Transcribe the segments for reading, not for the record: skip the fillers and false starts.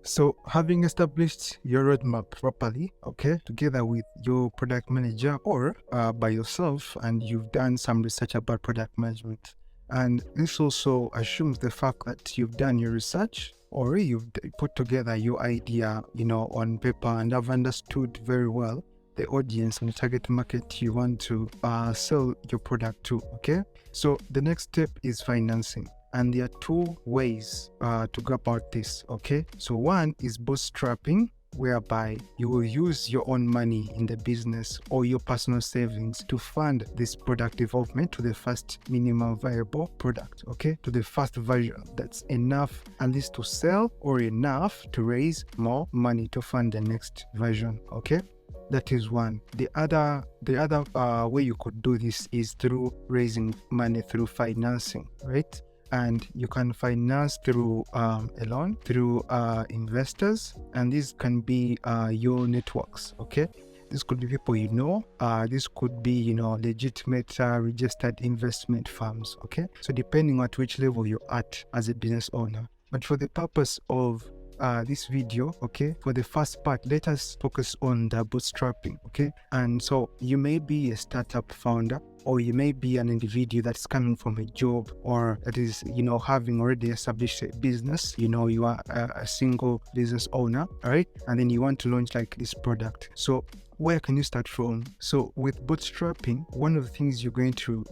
So having established your roadmap properly, okay, together with your product manager or by yourself, and you've done some research about product management, and this also assumes the fact that you've done your research or you've put together your idea, on paper and have understood very well the audience and the target market you want to sell your product to, okay? So the next step is financing. And there are two ways to go about this, okay? So one is bootstrapping, whereby you will use your own money in the business or your personal savings to fund this product development to the first minimum viable product, okay? To the first version that's enough at least to sell or enough to raise more money to fund the next version, okay? That is one. The other way you could do this is through raising money through financing, right? And you can finance through a loan, through investors, and these can be your networks, okay? This could be people this could be, legitimate registered investment firms, okay? So depending on which level you're at as a business owner. But for the purpose of this video, okay, for the first part, let us focus on the bootstrapping, okay? And so you may be a startup founder, or you may be an individual that's coming from a job, or that is, having already established a business, you are a single business owner, all right? And then you want to launch like this product. So where can you start from? So with bootstrapping, one of the things you're going to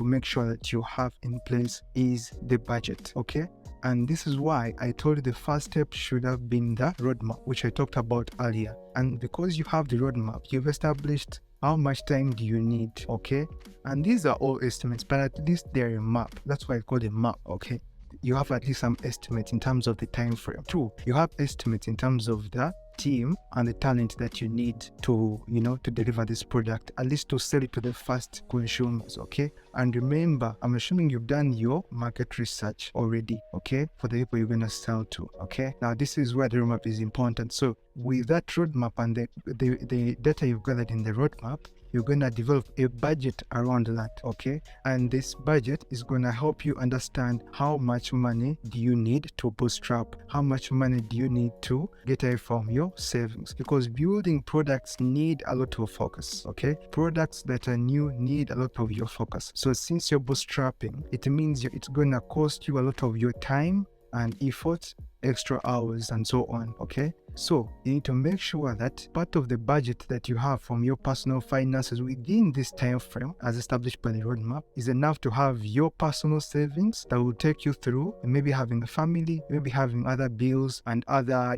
make sure that you have in place is the budget, okay? And this is why I told you the first step should have been the roadmap, which I talked about earlier. And because you have the roadmap, you've established how much time do you need, okay? And these are all estimates, but at least they're a map. That's why I call it a map, okay? You have at least some estimates in terms of the time frame. Two, you have estimates in terms of the team and the talent that you need to, to deliver this product, at least to sell it to the first consumers, okay? And remember, I'm assuming you've done your market research already, okay? For the people you're going to sell to, okay? Now, this is where the roadmap is important. So with that roadmap and the data you've gathered in the roadmap, you're going to develop a budget around that, okay? And this budget is going to help you understand how much money do you need to bootstrap, how much money do you need to get away from your savings, because building products need a lot of focus, okay? Products that are new need a lot of your focus. So since you're bootstrapping, it means it's going to cost you a lot of your time and effort, extra hours, and so on, okay? So you need to make sure that part of the budget that you have from your personal finances within this time frame, as established by the roadmap, is enough to have your personal savings that will take you through, and maybe having a family, maybe having other bills and other,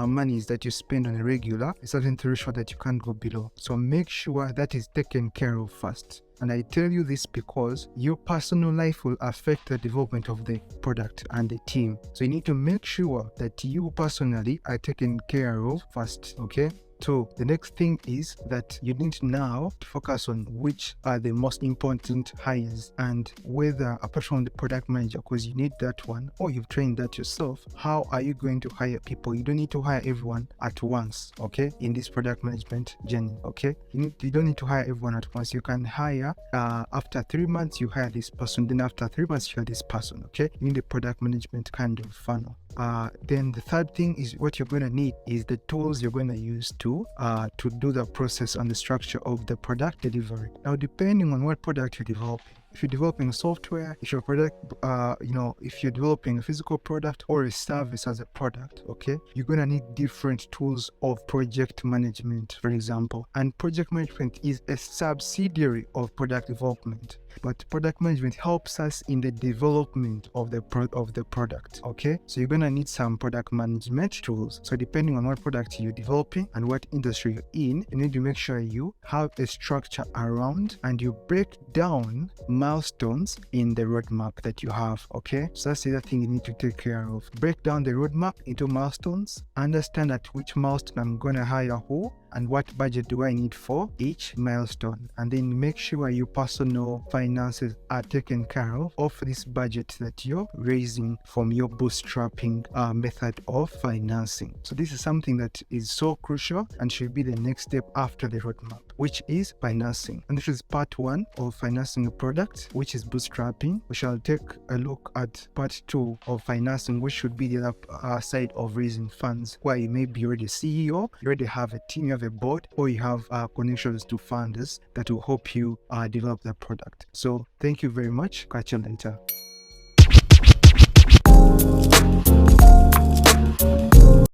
monies that you spend on a regular, a certain threshold that you can't go below. So make sure that is taken care of first. And I tell you this because your personal life will affect the development of the product and the team. So you need to make sure that you personally are taken care of first, okay? So the next thing is that you need now to focus on which are the most important hires, and whether, apart from the product manager, because you need that one, or you've trained that yourself, how are you going to hire people? You don't need to hire everyone at once, okay? In this product management journey, okay? You don't need to hire everyone at once. You can hire, after 3 months, you hire this person. Then after 3 months, you hire this person, okay? You need a product management kind of funnel. Then the third thing is what you're going to need is the tools you're going to use to do the process and the structure of the product delivery. Now, depending on what product you're developing, if you're developing software, if your product, if you're developing a physical product or a service as a product, okay, you're going to need different tools of project management, for example. And project management is a subsidiary of product development. But product management helps us in the development of the product, okay? So you're going to need some product management tools. So depending on what product you're developing and what industry you're in, you need to make sure you have a structure around and you break down milestones in the roadmap that you have, okay? So that's the other thing you need to take care of. Break down the roadmap into milestones, understand at which milestone I'm going to hire who, and what budget do I need for each milestone, and then make sure your personal finances are taken care of this budget that you're raising from your bootstrapping method of financing. So this is something that is so crucial and should be the next step after the roadmap. which is financing. And this is part 1 of financing a product, which is bootstrapping. We shall take a look at part 2 of financing, which should be the other side of raising funds, where you may be already CEO, you already have a team, you have a board, or you have connections to funders that will help you develop the product. So thank you very much. Catch you later.